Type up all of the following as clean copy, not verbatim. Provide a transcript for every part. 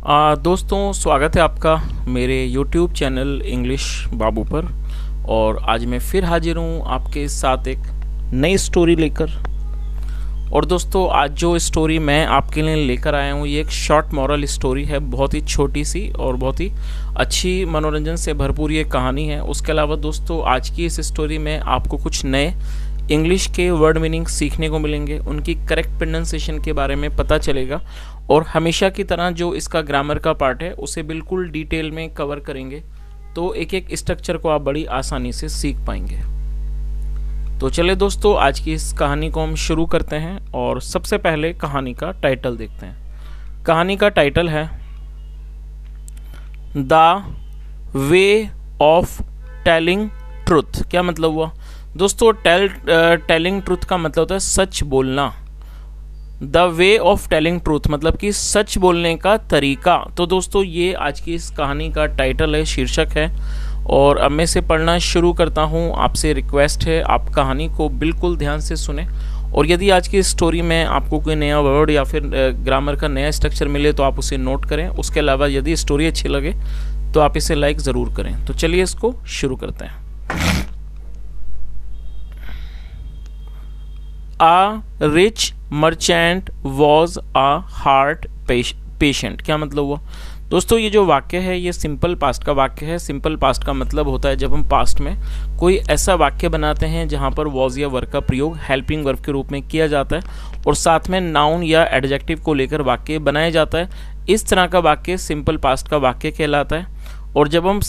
दोस्तों, स्वागत है आपका मेरे YouTube चैनल इंग्लिश बाबू पर। और आज मैं फिर हाजिर हूँ आपके साथ एक नई स्टोरी लेकर। और दोस्तों, आज जो स्टोरी मैं आपके लिए लेकर आया हूँ ये एक शॉर्ट मॉरल स्टोरी है। बहुत ही छोटी सी और बहुत ही अच्छी मनोरंजन से भरपूर ये कहानी है। उसके अलावा दोस्तों, आज की इस स्टोरी में आपको कुछ नए इंग्लिश के वर्ड मीनिंग सीखने को मिलेंगे, उनकी करेक्ट प्रोनाउंसिएशन के बारे में पता चलेगा और हमेशा की तरह जो इसका ग्रामर का पार्ट है उसे बिल्कुल डिटेल में कवर करेंगे, तो एक एक स्ट्रक्चर को आप बड़ी आसानी से सीख पाएंगे। तो चलिए दोस्तों, आज की इस कहानी को हम शुरू करते हैं और सबसे पहले कहानी का टाइटल देखते हैं। कहानी का टाइटल है the way of telling truth. क्या मतलब हुआ दोस्तों? टेलिंग ट्रुथ का मतलब होता है सच बोलना। The way of telling truth मतलब कि सच बोलने का तरीका। तो दोस्तों, ये आज की इस कहानी का टाइटल है, शीर्षक है। और अब मैं इसे पढ़ना शुरू करता हूँ। आपसे रिक्वेस्ट है आप कहानी को बिल्कुल ध्यान से सुने, और यदि आज की स्टोरी में आपको कोई नया वर्ड या फिर ग्रामर का नया स्ट्रक्चर मिले तो आप उसे नोट करें। उसके अलावा यदि स्टोरी अच्छी लगे तो आप इसे लाइक ज़रूर करें। तो चलिए इसको शुरू करते हैं। A rich merchant was a heart patient। क्या मतलब हुआ दोस्तों? ये जो वाक्य है ये सिंपल पास्ट का वाक्य है। सिंपल पास्ट का मतलब होता है जब हम पास्ट में कोई ऐसा वाक्य बनाते हैं जहाँ पर वॉज या वर्ब का प्रयोग हेल्पिंग वर्ब के रूप में किया जाता है और साथ में नाउन या एडजेक्टिव को लेकर वाक्य बनाया जाता है। इस तरह का वाक्य सिंपल पास्ट का वाक्य कहलाता है। और जब हम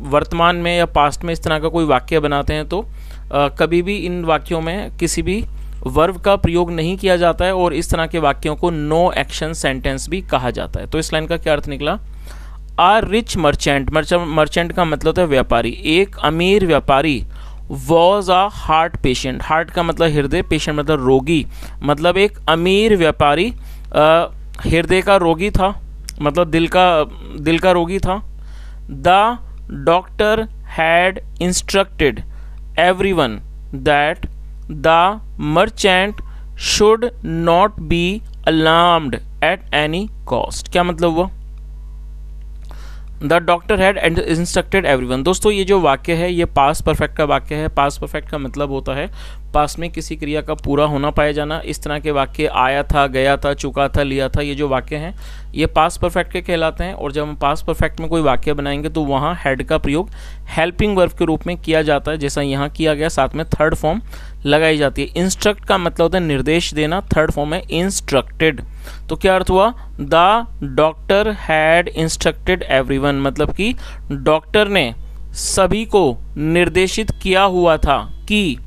वर्तमान में या पास्ट में इस तरह का कोई वाक्य बनाते हैं तो कभी भी इन वाक्यों में किसी भी वर्ब का प्रयोग नहीं किया जाता है और इस तरह के वाक्यों को नो एक्शन सेंटेंस भी कहा जाता है। तो इस लाइन का क्या अर्थ निकला? आ रिच मर्चेंट, मर्चेंट का मतलब होता है व्यापारी, एक अमीर व्यापारी। Was a heart patient, heart का मतलब हृदय, पेशेंट मतलब रोगी, मतलब एक अमीर व्यापारी हृदय का रोगी था, मतलब दिल का रोगी था। The doctor had instructed everyone that the merchant should not be alarmed at any cost। क्या मतलब हुआ? The doctor had instructed everyone. दोस्तों, ये जो वाक्य है ये पास्ट परफेक्ट का वाक्य है। पास्ट परफेक्ट का मतलब होता है पास्ट में किसी क्रिया का पूरा होना पाया जाना। इस तरह के वाक्य आया था, गया था, चुका था, लिया था, ये जो वाक्य हैं ये पास्ट परफेक्ट के कहलाते हैं। और जब हम पास्ट परफेक्ट में कोई वाक्य बनाएंगे तो वहाँ हैड का प्रयोग हेल्पिंग वर्ब के रूप में किया जाता है, जैसा यहाँ किया गया। साथ में थर्ड फॉर्म लगाई जाती है। इंस्ट्रक्ट का मतलब होता है निर्देश देना, थर्ड फॉर्म है इंस्ट्रक्टेड। तो क्या अर्थ हुआ? The doctor had instructed everyone, मतलब कि डॉक्टर ने सभी को निर्देशित किया हुआ था कि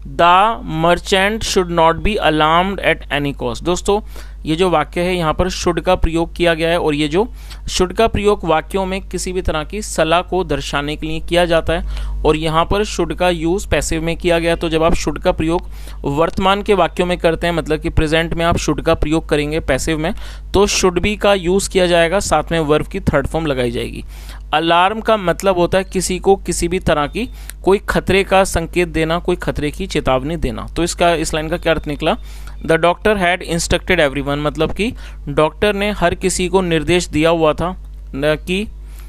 the merchant should not be alarmed at any cost. दोस्तों, ये जो वाक्य है यहाँ पर शुड का प्रयोग किया गया है और ये जो शुड का प्रयोग वाक्यों में किसी भी तरह की सलाह को दर्शाने के लिए किया जाता है और यहाँ पर शुड का यूज़ पैसिव में किया गया। तो जब आप शुड का प्रयोग वर्तमान के वाक्यों में करते हैं, मतलब कि प्रेजेंट में आप शुड का प्रयोग करेंगे पैसिव में, तो शुड बी का यूज़ किया जाएगा, साथ में वर्ब की थर्ड फॉर्म लगाई जाएगी। अलार्म का मतलब होता है किसी को किसी भी तरह की कोई खतरे का संकेत देना, कोई खतरे की चेतावनी देना। तो इस लाइन का क्या अर्थ निकला? The doctor had instructed everyone, मतलब कि डॉक्टर ने हर किसी को निर्देश दिया हुआ था कि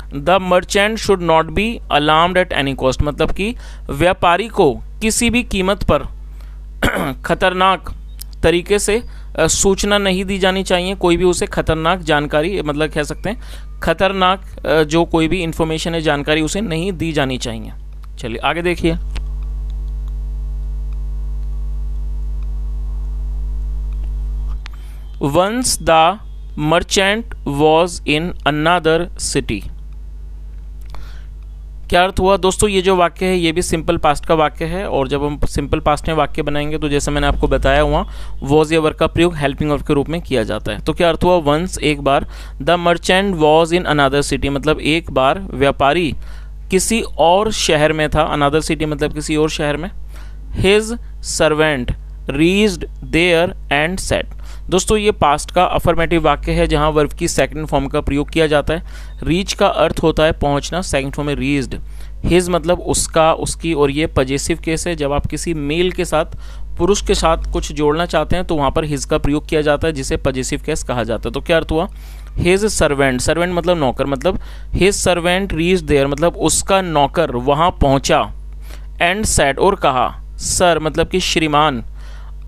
the merchant should not be alarmed at any cost, मतलब कि व्यापारी को किसी भी कीमत पर खतरनाक तरीके से सूचना नहीं दी जानी चाहिए। कोई भी उसे खतरनाक जानकारी, मतलब कह सकते हैं खतरनाक जो कोई भी इंफॉर्मेशन है, जानकारी उसे नहीं दी जानी चाहिए। चलिए आगे देखिए। Once the merchant was in another city। क्या अर्थ हुआ दोस्तों? ये जो वाक्य है ये भी सिंपल पास्ट का वाक्य है और जब हम सिंपल पास्ट में वाक्य बनाएंगे तो जैसे मैंने आपको बताया हुआ वॉज या वर्ब का प्रयोग हेल्पिंग वर्ब के रूप में किया जाता है। तो क्या अर्थ हुआ? वंस, एक बार, the merchant was in another city, मतलब एक बार व्यापारी किसी और शहर में था। अनदर सिटी मतलब किसी और शहर में। His servant reached there and set. दोस्तों, ये पास्ट का अफर्मेटिव वाक्य है जहां वर्ब की सेकंड फॉर्म का प्रयोग किया जाता है। रीच का अर्थ होता है पहुंचना, सेकंड फॉर्म में रीच्ड। हिज मतलब उसका, उसकी, और ये पजेसिव केस है। जब आप किसी मेल के साथ पुरुष के साथ कुछ जोड़ना चाहते हैं तो वहाँ पर हिज का प्रयोग किया जाता है जिसे पजेसिव केस कहा जाता है। तो क्या अर्थ हुआ? हिज सर्वेंट, सर्वेंट मतलब नौकर, मतलब हिज सर्वेंट रीच देयर मतलब उसका नौकर वहाँ पहुँचा, एंड सेड और कहा, सर मतलब कि श्रीमान,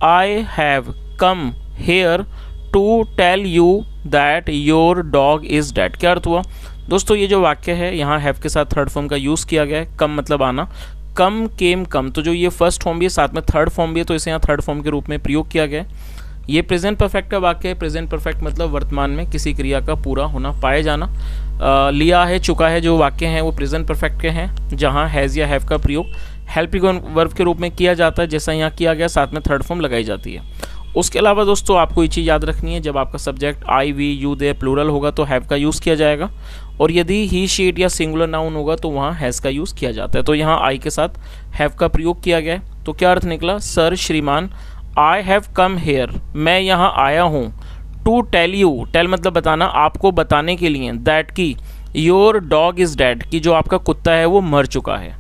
I have come here to tell you that your dog is dead. क्या अर्थ हुआ दोस्तों, ये जो वाक्य है यहाँ हैव के साथ थर्ड फॉर्म का यूज़ किया गया है। कम मतलब आना, कम केम कम, तो जो ये फर्स्ट फॉर्म भी है साथ में थर्ड फॉर्म भी है, तो इसे यहाँ थर्ड फॉर्म के रूप में प्रयोग किया गया है। ये प्रेजेंट परफेक्ट का वाक्य है। प्रेजेंट परफेक्ट मतलब वर्तमान में किसी क्रिया का पूरा होना, पाए जाना। लिया है, चुका है, जो वाक्य हैं वो प्रेजेंट परफेक्ट के हैं, जहाँ हैज़ या हैव का प्रयोग हेल्पिंग वर्ब के रूप में किया जाता है, जैसा यहाँ किया गया, साथ में थर्ड फॉर्म लगाई जाती है। उसके अलावा दोस्तों आपको ये चीज़ याद रखनी है, जब आपका subject I we you they plural होगा तो हैव का यूज़ किया जाएगा, और यदि ही शी इट या सिंगुलर नाउन होगा तो वहाँ हैज़ का यूज़ किया जाता है। तो यहाँ आई के साथ हैव का प्रयोग किया गया है। तो क्या अर्थ निकला, सर श्रीमान, आई हैव कम हेयर, मैं यहाँ आया हूँ, टू टेल यू, टेल मतलब बताना, आपको बताने के लिए, दैट की योर डॉग इज़ डेड, कि जो आपका कुत्ता है वो मर चुका है।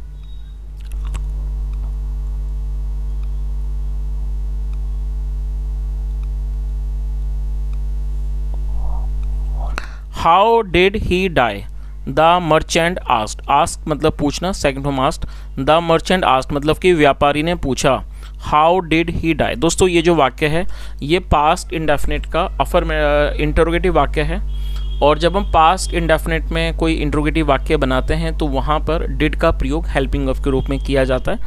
How did he die, the merchant asked, asked मतलब पूछना, second form asked, the merchant asked मतलब कि व्यापारी ने पूछा, हाउ डिड ही डाई। दोस्तों ये जो वाक्य है ये पास्ट इंडेफिनिट का इंटरोगेटिव वाक्य है, और जब हम पास्ट इंडेफिनिट में कोई इंटरोगेटिव वाक्य बनाते हैं तो वहाँ पर डिड का प्रयोग हेल्पिंग वर्ब के रूप में किया जाता है,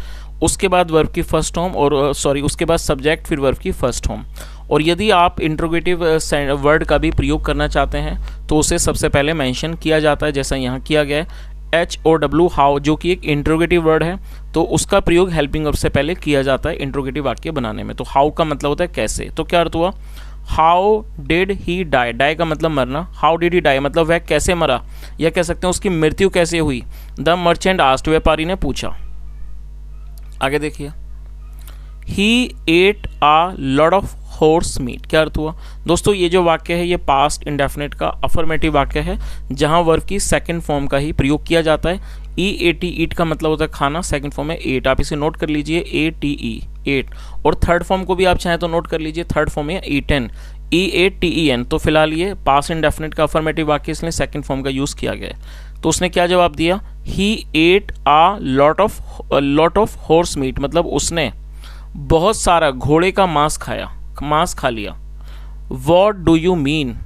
उसके बाद वर्ब की फर्स्ट फॉर्म, और उसके बाद सब्जेक्ट, फिर वर्ब की फर्स्ट फॉर्म। और यदि आप इंट्रोगेटिव वर्ड का भी प्रयोग करना चाहते हैं तो उसे सबसे पहले मेंशन किया जाता है, जैसा यहाँ किया गया है, HOW हाउ, जो कि एक इंट्रोगेटिव वर्ड है, तो उसका प्रयोग हेल्पिंग वर्ब से पहले किया जाता है इंट्रोगेटिव वाक्य बनाने में। तो हाउ का मतलब होता है कैसे। तो क्या अर्थ हुआ, how did he die, die का मतलब मरना, हाउ डिड ही डाई मतलब वह कैसे मरा, या कह सकते हैं उसकी मृत्यु कैसे हुई। द मर्चेंट आस्क्ड, व्यापारी ने पूछा। आगे देखिए, he ate a lot of horse meat. क्या अर्थ हुआ दोस्तों, ये जो वाक्य है ये पास्ट इंडेफिनिट का अफर्मेटिव वाक्य है, जहां वर्ब की सेकंड फॉर्म का ही प्रयोग किया जाता है। EAT, ईट का मतलब होता है खाना, सेकंड फॉर्म है एट, आप इसे नोट कर लीजिए, ATE, एट। और थर्ड फॉर्म को भी आप चाहें तो नोट कर लीजिए, थर्ड फॉर्म है ईटन, EATEN। तो फिलहाल ये पास्ट इंडेफिनिट का अफर्मेटिव वाक्य, इसलिए सेकंड फॉर्म का यूज किया गया है। तो उसने क्या जवाब दिया, he ate a lot of horse meat मतलब उसने बहुत सारा घोड़े का मांस खा लिया। What do you mean,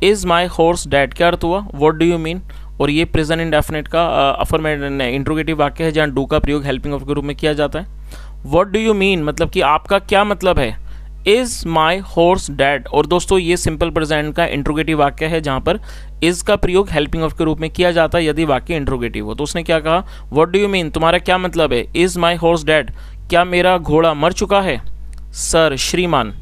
is my horse dead. क्या अर्थ हुआ, वॉट डू यू मीन, और ये प्रेजेंट इंडेफिनिट का अफर्मेटिव इंट्रोगेटिव वाक्य है, जहाँ डू का प्रयोग हेल्पिंग वर्ब के रूप में किया जाता है। वॉट डू यू मीन मतलब कि आपका क्या मतलब है, इज माई हॉर्स डेड। और दोस्तों ये सिंपल प्रेजेंट का इंट्रोगेटिव वाक्य है, जहाँ पर इज का प्रयोग हेल्पिंग वर्ब के रूप में किया जाता है यदि वाक्य इंट्रोगेटिव हो। तो उसने क्या कहा, वॉट डू यू मीन, तुम्हारा क्या मतलब है, इज माई हॉर्स डेड, क्या मेरा घोड़ा मर चुका है। सर श्रीमान,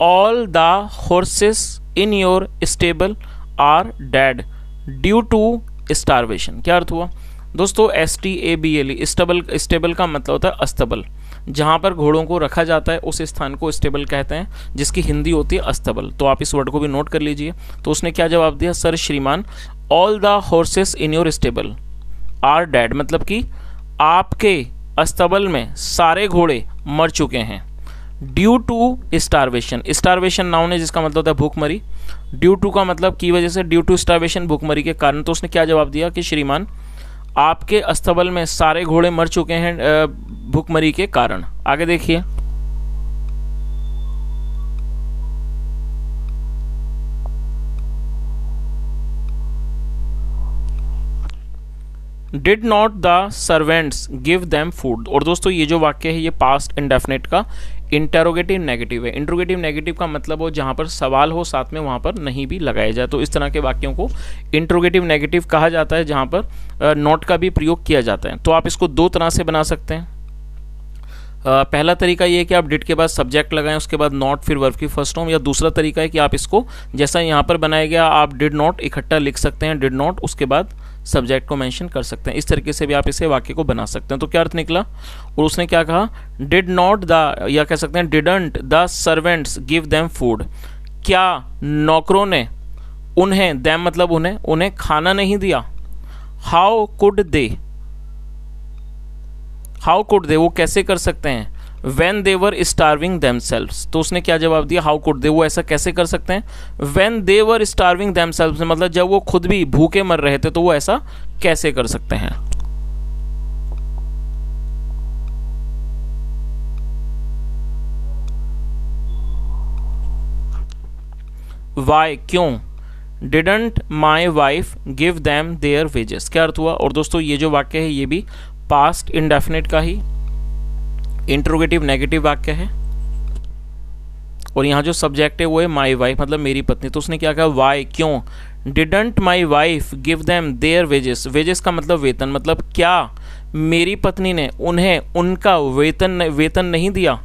all the horses in your stable are dead due to starvation. क्या अर्थ हुआ दोस्तों, STABLE, स्टेबल का मतलब होता है अस्तबल, जहाँ पर घोड़ों को रखा जाता है उस स्थान को स्टेबल कहते हैं, जिसकी हिंदी होती है अस्तबल। तो आप इस वर्ड को भी नोट कर लीजिए। तो उसने क्या जवाब दिया, सर श्रीमान, all the horses in your stable are dead मतलब कि आपके अस्तबल में सारे घोड़े मर चुके हैं। Due to starvation, starvation noun है जिसका मतलब होता है भूखमरी। ड्यू टू का मतलब की वजह से, ड्यू टू स्टारवेशन भूखमरी के कारण। तो उसने क्या जवाब दिया कि श्रीमान, आपके अस्तबल में सारे घोड़े मर चुके हैं भूखमरी के कारण। आगे देखिए, did not the servants give them food. और दोस्तों ये जो वाक्य है ये पास्ट इंडेफिनिट का इंटरोगेटिव नेगेटिव है। इंटरोगेटिव नेगेटिव का मतलब हो जहाँ पर सवाल हो साथ में वहाँ पर नहीं भी लगाया जाए, तो इस तरह के वाक्यों को इंटरोगेटिव नेगेटिव कहा जाता है, जहाँ पर नॉट का भी प्रयोग किया जाता है। तो आप इसको दो तरह से बना सकते हैं। पहला तरीका ये है कि आप डिड के बाद सब्जेक्ट लगाएं, उसके बाद नॉट, फिर वर्ब की फर्स्ट फॉर्म। या दूसरा तरीका है कि आप इसको जैसा यहाँ पर बनाया गया, आप डिड नॉट इकट्ठा लिख सकते हैं, डिड नॉट उसके बाद सब्जेक्ट को मेंशन कर सकते हैं। इस तरीके से भी आप इसे वाक्य को बना सकते हैं। तो क्या अर्थ निकला, और उसने क्या कहा, डिड नॉट द, या कह सकते हैं didn't the servants give them food, क्या नौकरों ने उन्हें, देम मतलब उन्हें खाना नहीं दिया। How could they, how could they वो कैसे कर सकते हैं, when they were starving themselves, तो उसने क्या जवाब दिया, हाउ कुड दे, वो ऐसा कैसे कर सकते हैं, when they were starving themselves मतलब जब वो खुद भी भूखे मर रहे थे तो वो ऐसा कैसे कर सकते हैं। वाई क्यों, didn't my wife give them their wages, क्या अर्थ हुआ। और दोस्तों ये जो वाक्य है ये भी पास्ट इंडेफिनिट का ही इंट्रोगेटिव नेगेटिव वाक्य है, और यहाँ जो सब्जेक्ट है वो है माई वाइफ मतलब मेरी पत्नी। तो उसने क्या कहा, वाई क्यों, didn't my wife give them their wages, wages का मतलब वेतन, मतलब क्या मेरी पत्नी ने उन्हें उनका वेतन नहीं दिया।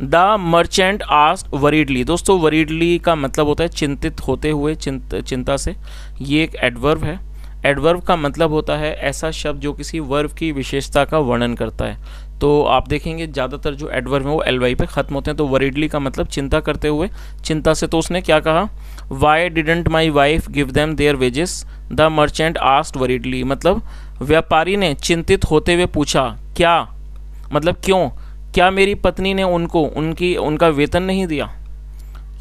द मर्चेंट आस्क्ड वरीडली, दोस्तों वरीडली का मतलब होता है चिंतित होते हुए, चिंता से। ये एक एडवर्ब है। एडवर्ब का मतलब होता है ऐसा शब्द जो किसी वर्ब की विशेषता का वर्णन करता है। तो आप देखेंगे ज़्यादातर जो एडवर्ब है वो एल पे ख़त्म होते हैं। तो वरीडली का मतलब चिंता करते हुए, चिंता से। तो उसने क्या कहा, why didn't my wife give them their wages the merchant asked worriedly, मतलब व्यापारी ने चिंतित होते हुए पूछा, क्या मतलब क्यों, क्या मेरी पत्नी ने उनको उनका वेतन नहीं दिया।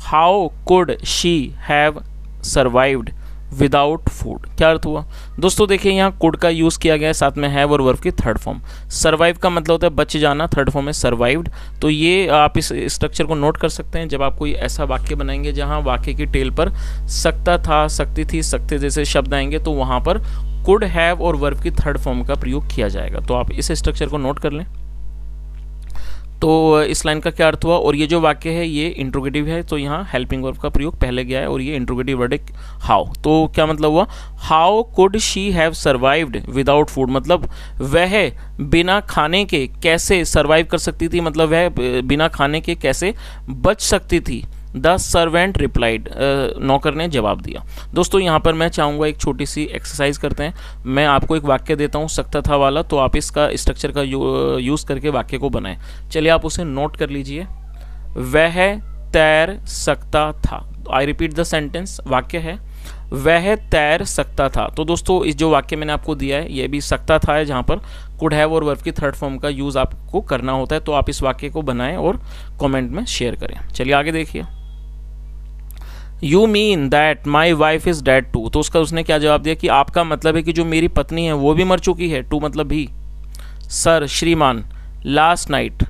How could she have survived without food, क्या अर्थ हुआ। दोस्तों देखिए यहाँ कुड का यूज़ किया गया है, साथ में हैव और वर्ब की थर्ड फॉर्म। सर्वाइव का मतलब होता है बच जाना, थर्ड फॉर्म है सर्वाइव्ड। तो ये आप इस स्ट्रक्चर को नोट कर सकते हैं जब आप कोई ऐसा वाक्य बनाएंगे जहाँ वाक्य की टेल पर सकता था, सकती थी, सकते जैसे शब्द आएंगे तो वहाँ पर कुड हैव और वर्ब की थर्ड फॉर्म का प्रयोग किया जाएगा। तो आप इस स्ट्रक्चर को नोट कर लें। तो इस लाइन का क्या अर्थ हुआ। और ये जो वाक्य है ये इंट्रोगेटिव है, तो यहाँ हेल्पिंग वर्ब का प्रयोग पहले गया है और ये इंट्रोगेटिव वर्ड है हाउ। तो क्या मतलब हुआ, how could she have survived without food, मतलब वह बिना खाने के कैसे सर्वाइव कर सकती थी, मतलब वह बिना खाने के कैसे बच सकती थी। द सर्वेंट रिप्लाइड, नौकर ने जवाब दिया। दोस्तों यहाँ पर मैं चाहूँगा एक छोटी सी एक्सरसाइज करते हैं। मैं आपको एक वाक्य देता हूँ सकता था वाला, तो आप इसका स्ट्रक्चर का यूज़ करके वाक्य को बनाएं। चलिए आप उसे नोट कर लीजिए। वह तैर सकता था, आई रिपीट द सेंटेंस, वाक्य है वह तैर सकता था। तो दोस्तों इस जो वाक्य मैंने आपको दिया है ये भी सकता था है, जहाँ पर कुड हैव और वर्ब की थर्ड फॉर्म का यूज़ आपको करना होता है। तो आप इस वाक्य को बनाएं और कमेंट में शेयर करें। चलिए आगे देखिए। You mean that my wife is dead too, तो उसने क्या जवाब दिया कि आपका मतलब है कि जो मेरी पत्नी है वो भी मर चुकी है। टू मतलब भी। सर श्रीमान, last night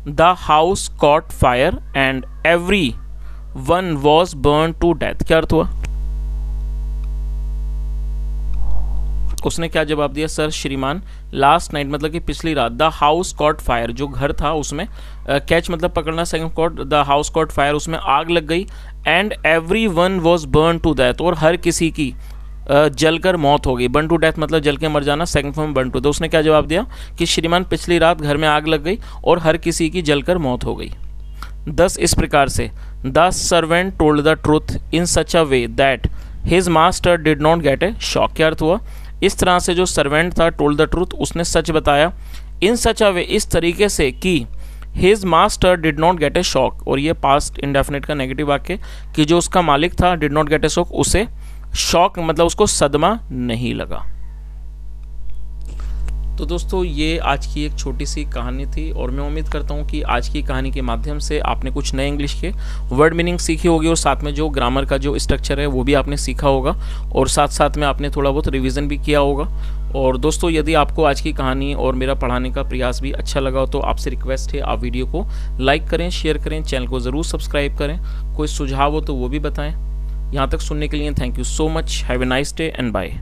the house caught fire and everyone was burn to death, क्या अर्थ हुआ। उसने क्या जवाब दिया, सर श्रीमान लास्ट नाइट मतलब कि पिछली रात, द हाउस कॉट फायर जो घर था उसमें, कैच मतलब पकड़ना, second caught, the house caught fire उसमें आग लग गई, and everyone was burn to death और हर किसी की जलकर मौत हो गई। बर्न टू डेथ मतलब जल के मर जाना, सेकंड फॉर्म बर्न टू। तो उसने क्या जवाब दिया कि श्रीमान पिछली रात घर में आग लग गई और हर किसी की जलकर मौत हो गई। 10 इस प्रकार से, the servant told the truth in such a way that his master did not gate A shock, क्या अर्थ हुआ। इस तरह से जो सर्वेंट था टोल्ड द ट्रूथ, उसने सच बताया, इन सच अ वे इस तरीके से कि his master did not gate A shock, और ये पास्ट इंडेफिनिट का नेगेटिव वाक्य कि जो उसका मालिक था did not gate A shock, उसे शॉक मतलब उसको सदमा नहीं लगा। तो दोस्तों ये आज की एक छोटी सी कहानी थी और मैं उम्मीद करता हूँ कि आज की कहानी के माध्यम से आपने कुछ नए इंग्लिश के वर्ड मीनिंग सीखी होगी और साथ में जो ग्रामर का जो स्ट्रक्चर है वो भी आपने सीखा होगा और साथ साथ में आपने थोड़ा बहुत रिवीजन भी किया होगा। और दोस्तों यदि आपको आज की कहानी और मेरा पढ़ाने का प्रयास भी अच्छा लगा तो आपसे रिक्वेस्ट है आप वीडियो को लाइक करें, शेयर करें, चैनल को ज़रूर सब्सक्राइब करें। कोई सुझाव हो तो वो भी बताएं। यहाँ तक सुनने के लिए thank you so much. Have a nice day and bye.